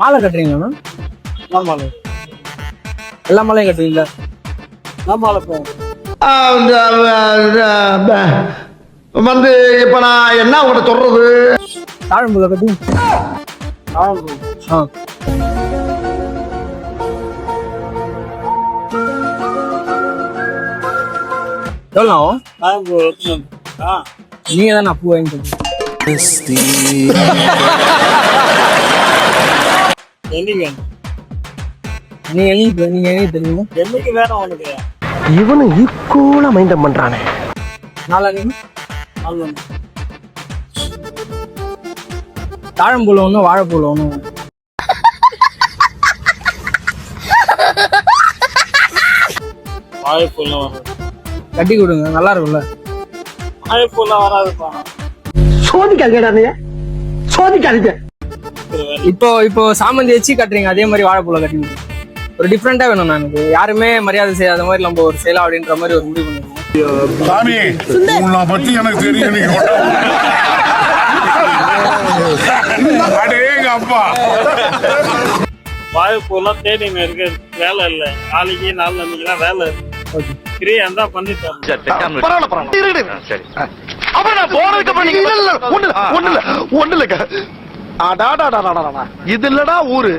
மாலை கட்டுறீங்களா மேம்? மாலை எல்லா மாலையும் கட்டுவீங்களா? மாலை வந்து இப்ப நான் என்ன உங்கள்கிட்ட சொல்றது? தாழம்பூல கட்டி எவ்வளோ ஆகும்? நீங்க தான் பூ வாங்கி நீங்க தெரியுமா? என்னைக்கு வேற உனக்கு இவனு ஈக்குவலா மைண்டம் பண்றானே. நாளைக்கு தாழம்பூல ஒண்ணு வாழைப்பூல ஒண்ணு வாழைப்பூலாம் வராது. கட்டி கொடுங்க, நல்லா இருக்கும்ல. வாழைப்பூலாம் வராதுப்பா. சோதிக்காதீங்க, சோதிக்காதீங்க. இப்போ சாமந்தி வச்சு கட்டுறீங்க, அதே மாதிரி வாழைப்பூல கட்டி கொடுங்க. ஒரு டிஃப்ரெண்டா வேணும் எனக்கு. யாருமே மரியாதை செய்யாத மாதிரி நம்ம ஒரு செய்யலாம் அப்படின்ற மாதிரி ஒரு முடிவு பண்ணுவோம். சாமி உன்னை பத்தி எனக்கு தெரியும். அப்பா வாழைப்பூலாம் தேடிங்க இருக்கு, வேலை இல்லை. நாளைக்கு நாளைக்கு வேலை இருக்கு. ஃப்ரீயா இருந்தா பண்ணிட்டேன். இது இல்லடா ஊரு.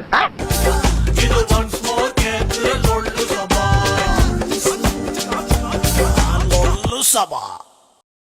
Sabah.